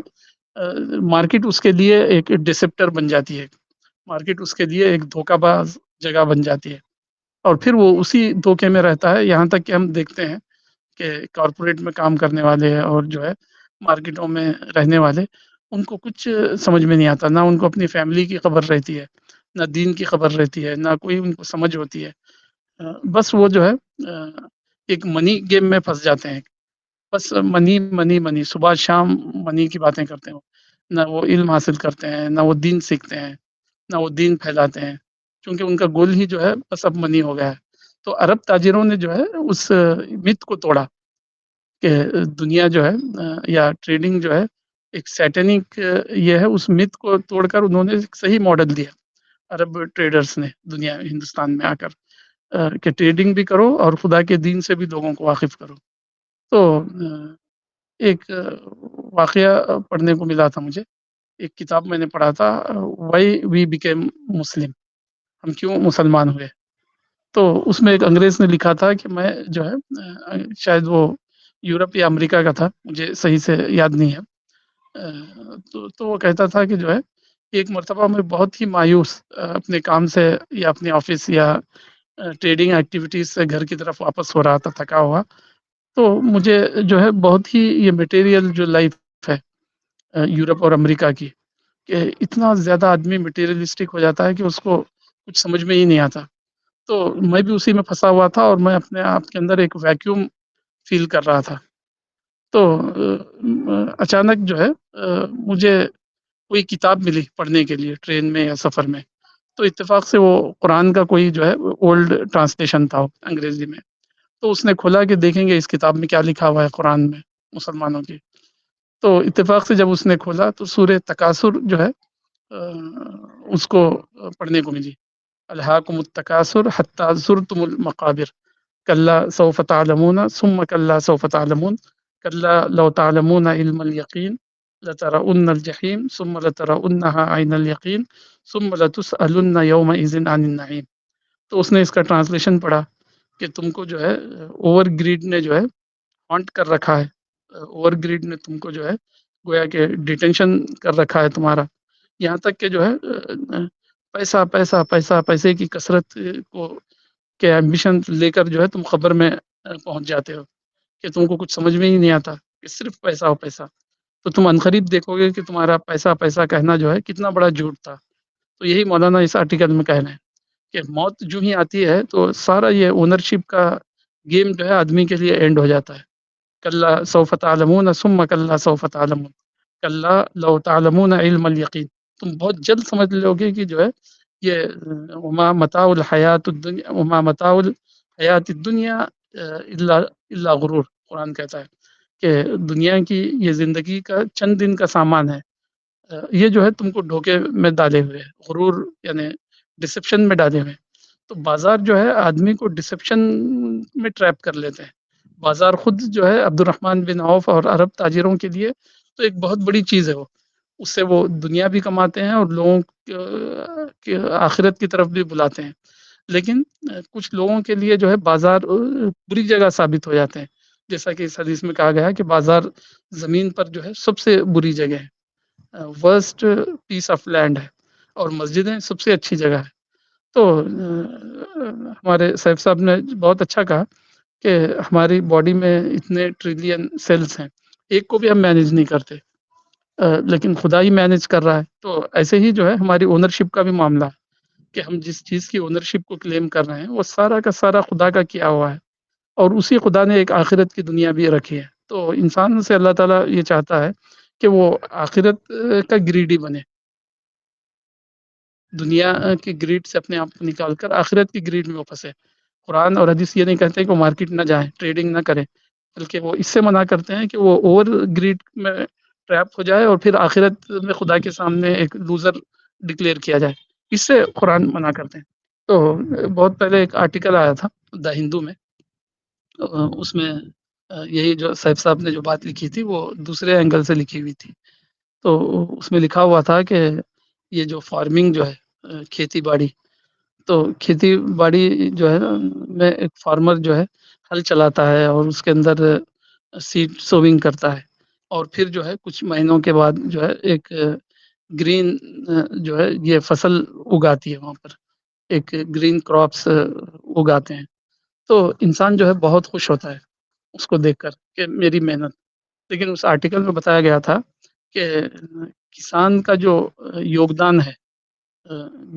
مارکیٹ اس کے لیے ایک ڈسپٹر بن جاتی ہے، مارکیٹ اس کے لیے ایک دھوکہ باز جگہ بن جاتی ہے۔ اور پھر وہ اسی دھوکے میں رہتا ہے، یہاں تک کہ ہم دیکھتے ہیں کہ کارپوریٹ میں کام کرنے والے اور جو ہے مارکیٹوں میں رہنے والے، ان کو کچھ سمجھ میں نہیں آتا، نہ ان کو اپنی فیملی کی خبر رہتی ہے، نہ دین کی خبر رہتی ہے، نہ کوئی ان کو سمجھ ہوتی ہے۔ بس وہ جو ہے ایک منی گیم میں پھنس جاتے ہیں، بس منی منی منی، صبح شام منی کی باتیں کرتے ہیں، نہ وہ علم حاصل کرتے ہیں، نہ وہ دین سیکھتے ہیں، نہ وہ دین پھیلاتے ہیں، کیونکہ ان کا گول ہی جو ہے بس اب منی ہو گیا ہے۔ تو عرب تاجروں نے جو ہے اس مت کو توڑا کہ دنیا جو ہے یا ٹریڈنگ جو ہے ایک سیٹنک یہ ہے، اس مت کو توڑ کر انہوں نے ایک صحیح ماڈل دیا عرب ٹریڈرز نے دنیا ہندوستان میں آ کر، کہ ٹریڈنگ بھی کرو اور خدا کے دین سے بھی لوگوں کو واقف کرو۔ تو ایک واقعہ پڑھنے کو ملا تھا مجھے، ایک کتاب میں نے پڑھا تھا، وائی وی بیکیم مسلم، ہم کیوں مسلمان ہوئے۔ تو اس میں ایک انگریز نے لکھا تھا کہ میں جو ہے شاید وہ یورپ یا امریکہ کا تھا، مجھے صحیح سے یاد نہیں ہے، تو وہ کہتا تھا کہ جو ہے ایک مرتبہ میں بہت ہی مایوس اپنے کام سے یا اپنے آفس یا ٹریڈنگ ایکٹیویٹیز سے گھر کی طرف واپس ہو رہا تھا تھکا ہوا، تو مجھے جو ہے بہت ہی یہ مٹیریل جو لائف ہے یورپ اور امریکہ کی، کہ اتنا زیادہ آدمی مٹیریلسٹک ہو جاتا ہے کہ اس کو کچھ سمجھ میں ہی نہیں آتا۔ تو میں بھی اسی میں پھنسا ہوا تھا اور میں اپنے آپ کے اندر ایک ویکیوم فیل کر رہا تھا۔ تو اچانک جو ہے مجھے کوئی کتاب ملی پڑھنے کے لیے ٹرین میں یا سفر میں، تو اتفاق سے وہ قرآن کا کوئی جو ہے اولڈ ٹرانسلیشن تھا انگریزی میں، تو اس نے کھولا کہ دیکھیں گے اس کتاب میں کیا لکھا ہوا ہے قرآن میں مسلمانوں کی۔ تو اتفاق سے جب اس نے کھولا تو سورہ تکاثر جو ہے اس کو پڑھنے کو ملی، الہاکم التکاثر حتی زرتم المقابر کلا سوف تعلمون ثم کلا سوف تعلمون کلا لو تعلمون علم الیقین لترؤن الجحیم ثم لترؤنها عین الیقین ثم لتسألن یومئذ عن النعیم۔ تو اس نے اس کا ٹرانسلیشن پڑھا کہ تم کو جو ہے اوور گریڈ نے جو ہے ہانٹ کر رکھا ہے، اوور گریڈ نے تم کو جو ہے گویا کہ ڈیٹینشن کر رکھا ہے تمہارا، یہاں تک کہ جو ہے پیسہ پیسہ پیسہ، پیسے کی کثرت کو کے ایمبیشن لے کر جو ہے تم خبر میں پہنچ جاتے ہو کہ تم کو کچھ سمجھ میں ہی نہیں آتا کہ صرف پیسہ ہو پیسہ، تو تم عنقریب دیکھو گے کہ تمہارا پیسہ پیسہ کہنا جو ہے کتنا بڑا جھوٹ تھا۔ تو یہی مولانا اس آرٹیکل میں کہنا ہے کہ موت جو ہی آتی ہے تو سارا یہ اونرشپ کا گیم جو ہے آدمی کے لیے اینڈ ہو جاتا ہے۔ کلا سوف تعلمون ثم کلا سوف تعلمون کلا لو تعلمون علم الیقین، تم بہت جلد سمجھ لو گے کہ جو ہے یہ وما متاع الحیات الدنیا وما متاع الحیات الدنیا الا الا غرور، قرآن کہتا ہے کہ دنیا کی یہ زندگی کا چند دن کا سامان ہے، یہ جو ہے تم کو دھوکے میں ڈالے ہوئے ہے، غرور یعنی ڈسپشن میں ڈالے ہوئے ہیں۔ تو بازار جو ہے آدمی کو ڈسپشن میں ٹریپ کر لیتے ہیں۔ بازار خود جو ہے عبد الرحمن بن عوف اور عرب تاجروں کے لیے تو ایک بہت بڑی چیز ہے، وہ اس سے وہ دنیا بھی کماتے ہیں اور لوگوں کے آخرت کی طرف بھی بلاتے ہیں، لیکن کچھ لوگوں کے لیے جو ہے بازار بری جگہ ثابت ہو جاتے ہیں، جیسا کہ اس حدیث میں کہا گیا ہے کہ بازار زمین پر جو ہے سب سے بری جگہ ہے، ورسٹ پیس آف لینڈ ہے، اور مسجدیں سب سے اچھی جگہ ہے۔ تو ہمارے سیف صاحب نے بہت اچھا کہا کہ ہماری باڈی میں اتنے ٹریلین سیلز ہیں، ایک کو بھی ہم مینیج نہیں کرتے، لیکن خدا ہی مینیج کر رہا ہے۔ تو ایسے ہی جو ہے ہماری اونرشپ کا بھی معاملہ ہے کہ ہم جس چیز کی اونرشپ کو کلیم کر رہے ہیں وہ سارا کا سارا خدا کا کیا ہوا ہے، اور اسی خدا نے ایک آخرت کی دنیا بھی رکھی ہے۔ تو انسان سے اللہ تعالیٰ یہ چاہتا ہے کہ وہ آخرت کا گریڈی بنے، دنیا کی گریڈ سے اپنے آپ کو نکال کر آخرت کی گریڈ میں وہ پھنسے۔ قرآن اور حدیث یہ نہیں کہتے کہ وہ مارکیٹ نہ جائیں، ٹریڈنگ نہ کریں، بلکہ وہ اس سے منع کرتے ہیں کہ وہ اوور گریڈ میں ٹریپ ہو جائے اور پھر آخرت میں خدا کے سامنے ایک لوزر ڈکلیئر کیا جائے، اس سے قرآن منع کرتے ہیں۔ تو بہت پہلے ایک آرٹیکل آیا تھا دا ہندو میں، اس میں یہی جو سیف صاحب نے جو بات لکھی تھی وہ دوسرے اینگل سے لکھی ہوئی تھی۔ تو اس میں لکھا ہوا تھا کہ یہ جو فارمنگ جو ہے کھیتی باڑی، تو کھیتی باڑی جو ہے نا میں ایک فارمر جو ہے ہل چلاتا ہے اور اس کے اندر سیڈ سوونگ کرتا ہے، اور پھر جو ہے کچھ مہینوں کے بعد جو ہے ایک گرین جو ہے یہ فصل اگاتی ہے وہاں پر، ایک گرین کراپس اگاتے ہیں، تو انسان جو ہے بہت خوش ہوتا ہے اس کو دیکھ کر کہ میری محنت. لیکن اس آرٹیکل میں بتایا گیا تھا کہ کسان کا جو یوگدان ہے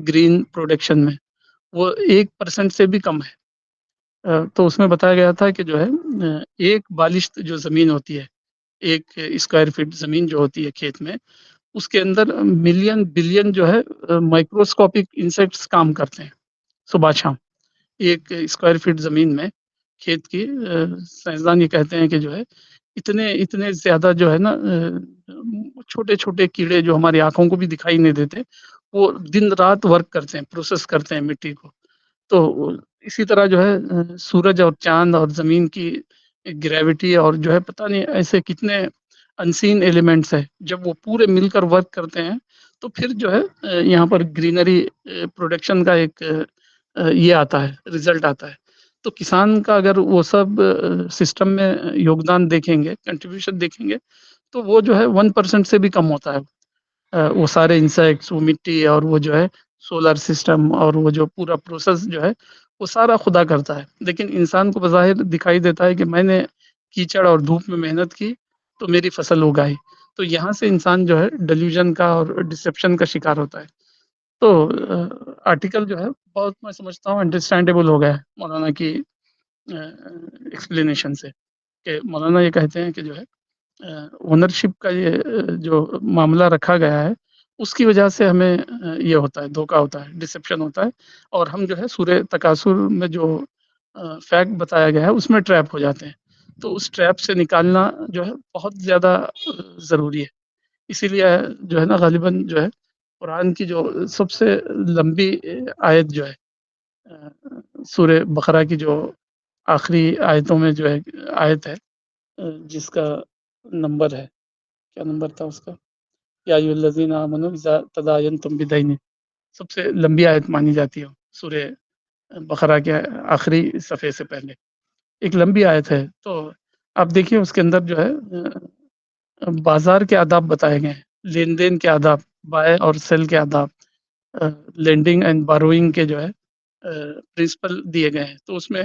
گرین پروڈکشن میں، وہ 1% سے بھی کم ہے. تو اس میں بتایا گیا تھا کہ جو ہے ایک بالشت جو زمین ہوتی ہے، ایک اسکوائر فٹ زمین جو ہوتی ہے کھیت میں، اس کے اندر ملین بلین جو ہے مائکروسکوپک انسیکٹس کام کرتے ہیں صبح شام. ایک اسکوائر فٹ زمین میں کھیت کی سائنسدان یہ کہتے ہیں کہ جو ہے اتنے اتنے زیادہ جو ہے نا چھوٹے چھوٹے کیڑے جو ہماری آنکھوں کو بھی دکھائی نہیں دیتے، وہ دن رات ورک کرتے ہیں، پروسیس کرتے ہیں مٹی کو. تو اسی طرح جو ہے سورج اور چاند اور زمین کی گریوٹی اور جو ہے پتہ نہیں ایسے کتنے انسین ایلیمنٹس ہیں، جب وہ پورے مل کر ورک کرتے ہیں تو پھر جو ہے یہاں پر گرینری پروڈکشن کا ایک یہ آتا ہے، رزلٹ آتا ہے. تو کسان کا اگر وہ سب سسٹم میں یوگدان دیکھیں گے، کنٹریبیوشن دیکھیں گے، تو وہ جو ہے 1% سے بھی کم ہوتا ہے. وہ سارے انسیکٹس، وہ مٹی اور وہ جو ہے سولر سسٹم اور وہ جو پورا پروسیس جو ہے وہ سارا خدا کرتا ہے. لیکن انسان کو بظاہر دکھائی دیتا ہے کہ میں نے کیچڑ اور دھوپ میں محنت کی تو میری فصل اگائی. تو یہاں سے انسان جو ہے ڈیلیوژن کا اور ڈسپشن کا شکار ہوتا ہے. تو آرٹیکل جو ہے بہت میں سمجھتا ہوں انڈرسٹینڈیبل ہو گیا ہے مولانا کی ایکسپلینیشن سے، کہ مولانا یہ کہتے ہیں کہ جو ہے اونرشپ کا یہ جو معاملہ رکھا گیا ہے اس کی وجہ سے ہمیں یہ ہوتا ہے، دھوکا ہوتا ہے، ڈسپشن ہوتا ہے، اور ہم جو ہے سورہ تکاثر میں جو فیکٹ بتایا گیا ہے اس میں ٹریپ ہو جاتے ہیں. تو اس ٹریپ سے نکالنا جو ہے بہت زیادہ ضروری ہے. اسی لیے جو ہے نا غالباً جو ہے قرآن کی جو سب سے لمبی آیت جو ہے سورہ بقرہ کی جو آخری آیتوں میں جو ہے آیت ہے جس کا نمبر ہے، کیا نمبر تھا اس کا؟ یا ایھا الذین آمنوا اذا تداینتم بدین، سب سے لمبی آیت مانی جاتی ہے سورہ بقرہ کے آخری صفحے سے پہلے، ایک لمبی آیت ہے. تو آپ دیکھیے اس کے اندر جو ہے بازار کے آداب بتائے گئے ہیں، لین دین کے آداب، بائے اور سیل کے آداب، لینڈنگ اینڈ باروئنگ کے جو ہے پرنسپل دیے گئے ہیں. تو اس میں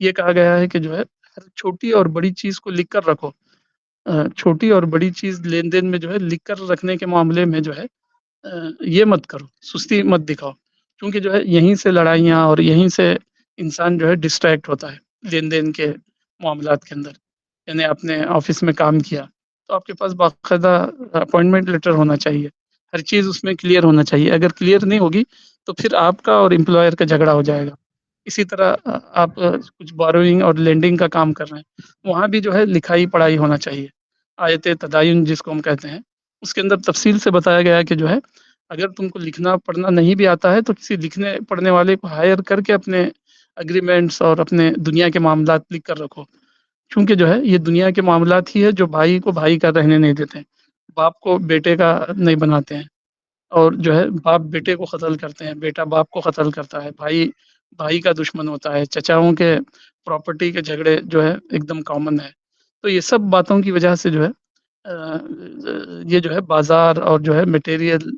یہ کہا گیا ہے کہ جو ہے ہر چھوٹی اور بڑی چیز کو لکھ کر رکھو. چھوٹی اور بڑی چیز لین دین میں جو ہے لکھ کر رکھنے کے معاملے میں جو ہے یہ مت کرو، سستی مت دکھاؤ، کیونکہ جو ہے یہیں سے لڑائیاں اور یہیں سے انسان جو ہے ڈسٹریکٹ ہوتا ہے لین دین کے معاملات کے اندر. یعنی آپ نے آفس میں کام کیا تو آپ کے پاس باقاعدہ اپوائنٹمنٹ لیٹر ہونا چاہیے، ہر چیز اس میں کلیئر ہونا چاہیے. اگر کلیئر نہیں ہوگی تو پھر آپ کا اور امپلائر کا جھگڑا ہو جائے گا. اسی طرح آپ کچھ بوروئنگ اور لینڈنگ کا کام کر رہے ہیں، وہاں بھی جو ہے لکھائی پڑھائی ہونا چاہیے. آیت تداین جس کو ہم کہتے ہیں، اس کے اندر تفصیل سے بتایا گیا ہے کہ جو ہے اگر تم کو لکھنا پڑھنا نہیں بھی آتا ہے تو کسی لکھنے پڑھنے والے کو ہائر کر کے اپنے اگریمنٹس اور اپنے دنیا کے معاملات لکھ کر رکھو. کیونکہ جو ہے یہ دنیا کے معاملات ہی ہے جو بھائی کو بھائی کا رہنے نہیں دیتے ہیں، باپ کو بیٹے کا نہیں بناتے ہیں، اور جو ہے باپ بیٹے کو قتل کرتے ہیں، بیٹا باپ کو قتل کرتا ہے، بھائی بھائی کا دشمن ہوتا ہے، چچاؤں کے پراپرٹی کے جھگڑے جو ہے ایک دم کامن ہے. تو یہ سب باتوں کی وجہ سے جو ہے یہ جو ہے بازار اور جو ہے مٹیریل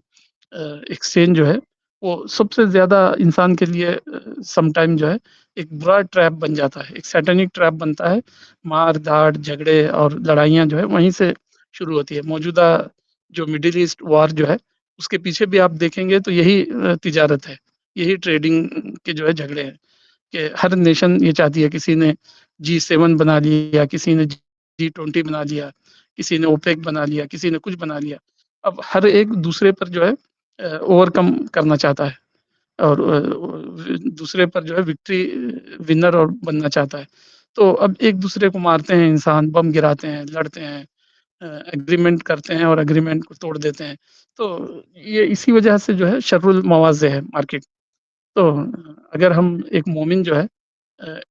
ایکسچینج جو ہے وہ سب سے زیادہ انسان کے لیے سم ٹائم جو ہے ایک برا ٹریپ بن جاتا ہے، ایک سیٹنک ٹریپ بنتا ہے. مار دھاڑ جھگڑے اور لڑائیاں جو ہے وہیں سے شروع ہوتی ہے. موجودہ جو مڈل ایسٹ وار جو ہے اس کے پیچھے بھی آپ دیکھیں گے تو یہی تجارت ہے، یہی ٹریڈنگ کے جو ہے جھگڑے ہیں، کہ ہر نیشن یہ چاہتی ہے، کسی نے G7 بنا لیا، کسی نے G20 بنا لیا، کسی نے اوپیک بنا لیا، کسی نے کچھ بنا لیا. اب ہر ایک دوسرے پر جو ہے اوور کم کرنا چاہتا ہے اور دوسرے پر جو ہے وکٹری ونر اور بننا چاہتا ہے. تو اب ایک دوسرے کو مارتے ہیں، انسان بم گراتے ہیں، لڑتے ہیں، اگریمنٹ کرتے ہیں اور اگریمنٹ کو توڑ دیتے ہیں. تو یہ اسی وجہ سے جو ہے شر المواضع ہے مارکیٹ. تو اگر ہم ایک مومن جو ہے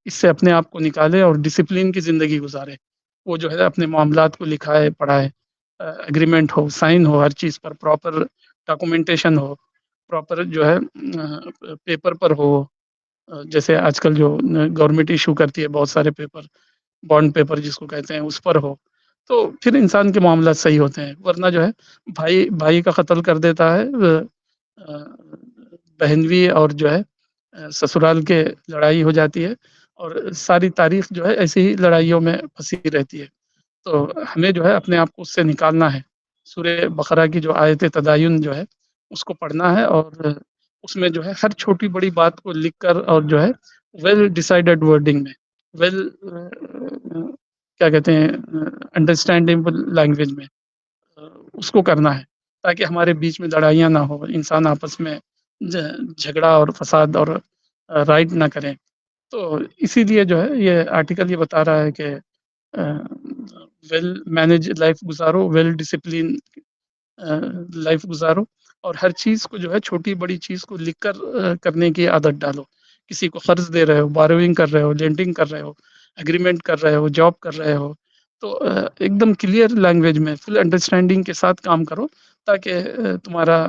اس سے اپنے آپ کو نکالے اور ڈسپلن کی زندگی گزارے، وہ جو ہے اپنے معاملات کو لکھائے پڑھائے، اگریمنٹ ہو، سائن ہو، ہر چیز پر پراپر ڈاکومنٹیشن ہو، پراپر جو ہے پیپر پر ہو. جیسے آج کل جو گورنمنٹ ایشو کرتی ہے بہت سارے پیپر، بانڈ پیپر جس کو کہتے ہیں، اس پر ہو، تو پھر انسان کے معاملات صحیح ہوتے ہیں. ورنہ جو ہے بھائی بھائی کا قتل کر دیتا ہے، بہنوئی اور جو ہے سسرال کے لڑائی ہو جاتی ہے اور ساری تاریخ جو ہے ایسی ہی لڑائیوں میں پھنسی رہتی ہے. تو ہمیں جو ہے اپنے آپ کو اس سے نکالنا ہے. سورہ بقرہ کی جو آیت تدین جو ہے اس کو پڑھنا ہے اور اس میں جو ہے ہر چھوٹی بڑی بات کو لکھ کر اور جو ہے ویل ڈیسائیڈڈ ورڈنگ میں ویل کیا کہتے ہیں انڈرسٹینڈیبل لینگویج میں اس کو کرنا ہے تاکہ ہمارے بیچ میں لڑائیاں نہ ہو, انسان آپس میں جھگڑا اور فساد اور رائٹ نہ کریں. تو اسی لیے جو ہے یہ آرٹیکل یہ بتا رہا ہے کہ ویل مینج لائف گزارو, ویل ڈسپلین لائف گزارو اور ہر چیز کو جو ہے چھوٹی بڑی چیز کو لکھ کر کرنے کی عادت ڈالو. کسی کو قرض دے رہے ہو, باروئنگ کر رہے ہو, لینڈنگ کر رہے ہو, اگریمنٹ کر رہے ہو, جاب کر رہے ہو, تو ایک دم کلیئر لینگویج میں فل انڈرسٹینڈنگ کے ساتھ کام کرو تاکہ تمہارا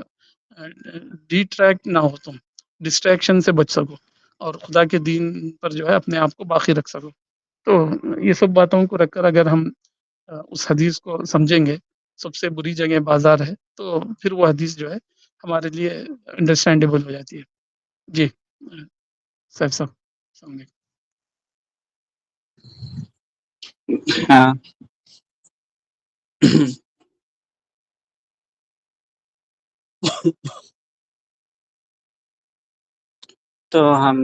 ڈی ٹریک نہ ہو, تم ڈسٹریکشن سے بچ سکو اور خدا کے دین پر جو ہے اپنے آپ کو باقی رکھ سکو. تو یہ سب باتوں کو رکھ کر اگر ہم اس حدیث کو سمجھیں گے سب سے بری جگہ بازار ہے, تو پھر وہ حدیث جو ہے ہمارے لیے انڈرسٹینڈیبل ہو جاتی ہے. جی سیف صاحب السلام علیکم. ہاں تو ہم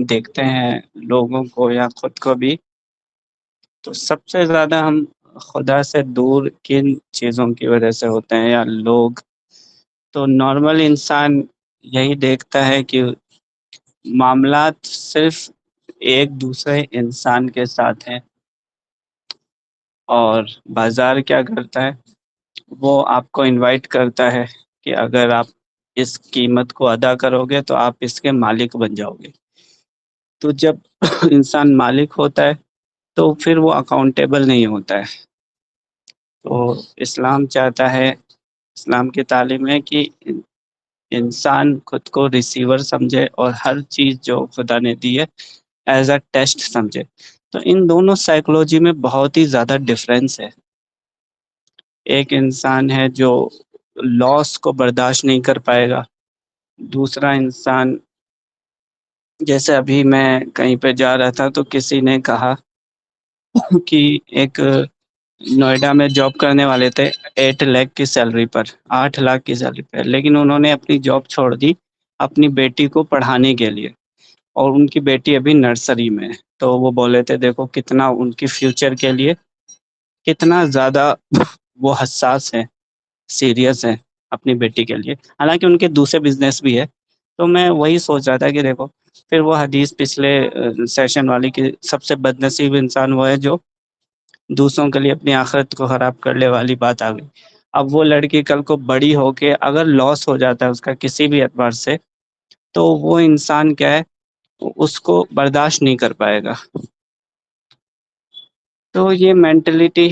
دیکھتے ہیں لوگوں کو یا خود کو بھی, تو سب سے زیادہ ہم خدا سے دور کن چیزوں کی وجہ سے ہوتے ہیں یا لوگ. تو نارمل انسان یہی دیکھتا ہے کہ معاملات صرف ایک دوسرے انسان کے ساتھ ہیں, اور بازار کیا کرتا ہے, وہ آپ کو انوائٹ کرتا ہے کہ اگر آپ اس قیمت کو ادا کرو گے تو آپ اس کے مالک بن جاؤ گے. تو جب انسان مالک ہوتا ہے تو پھر وہ اکاؤنٹیبل نہیں ہوتا ہے. تو اسلام چاہتا ہے, اسلام کی تعلیم ہے کہ انسان خود کو ریسیور سمجھے اور ہر چیز جو خدا نے دی ہے ایز اے ٹیسٹ سمجھے. تو ان دونوں سائیکولوجی میں بہت ہی زیادہ ڈفرینس ہے. ایک انسان ہے جو لاس کو برداشت نہیں کر پائے گا, دوسرا انسان, جیسے ابھی میں کہیں پہ جا رہا تھا تو کسی نے کہا کہ ایک نوئیڈا میں جاب کرنے والے تھے 8 لاکھ کی سیلری پر, 8 لاکھ کی سیلری پر, لیکن انہوں نے اپنی جاب چھوڑ دی اپنی بیٹی کو پڑھانے کے لیے, اور ان کی بیٹی ابھی نرسری میں ہے. تو وہ بولے تھے دیکھو کتنا ان کی فیوچر کے لیے کتنا زیادہ وہ حساس ہے, سیریس ہے اپنی بیٹی کے لیے, حالانکہ ان کے دوسرے بزنس بھی ہے. تو میں وہی سوچ رہا تھا کہ دیکھو پھر وہ حدیث پچھلے سیشن والی کی, سب سے بد نصیب انسان وہ ہے جو دوسروں کے لیے اپنی آخرت کو خراب کرنے والی بات آ گئی. اب وہ لڑکی کل کو بڑی ہو کے اگر لاس ہو جاتا ہے اس کا کسی بھی اعتبار سے, تو وہ انسان کیا ہے, اس کو برداشت نہیں کر پائے گا. تو یہ مینٹلٹی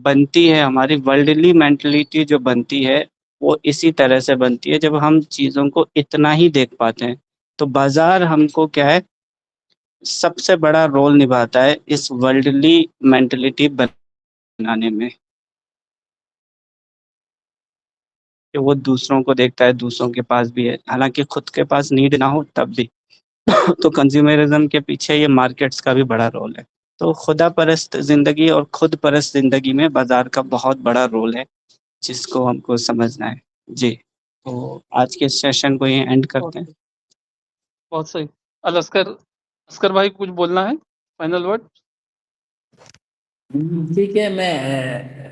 بنتی ہے ہماری, ورلڈلی مینٹلٹی جو بنتی ہے وہ اسی طرح سے بنتی ہے جب ہم چیزوں کو اتنا ہی دیکھ پاتے ہیں. تو بازار ہم کو کیا ہے, سب سے بڑا رول نبھاتا ہے اس ورلڈلی مینٹلٹی بنانے میں, کہ وہ دوسروں کو دیکھتا ہے دوسروں کے پاس بھی ہے حالانکہ خود کے پاس نیڈ نہ ہو تب بھی. تو کنزیومرزم کے پیچھے یہ مارکیٹس کا بھی بڑا رول ہے. تو خدا پرست زندگی اور خود پرست زندگی میں بازار کا بہت بڑا رول ہے جس کو ہم کو سمجھنا ہے. جی تو آج کے سیشن کو یہ اینڈ بہت کرتے ہیں. صحیح, بہت صحیح. اسکر بھائی کچھ بولنا ہے, فائنل ورڈ؟ ٹھیک ہے,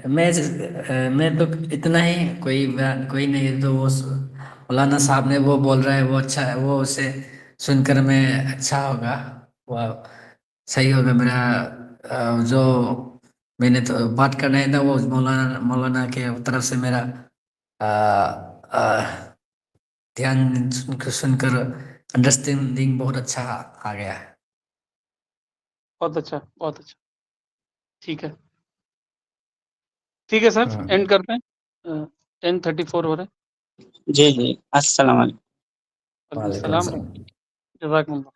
میں تو اتنا ہی, کوئی نہیں. تو وہ مولانا صاحب نے وہ بول رہا ہے وہ اچھا ہے, وہ اسے سن کر میں اچھا ہوگا, وہ صحیح ہوگا. میرا جو میں نے تو بات کرنا ہے تھا وہ مولانا کے طرف سے میرا دھیان سن کر انڈرسٹینڈنگ بہت اچھا آ گیا ہے. بہت اچھا, بہت اچھا. ٹھیک ہے, ٹھیک ہے سر, اینڈ کرتے ہیں. 10:34 ہو رہے ہیں. جی جی, السلام علیکم. وعلیکم وعلیکم السلام. السلام. جزاکم اللہ.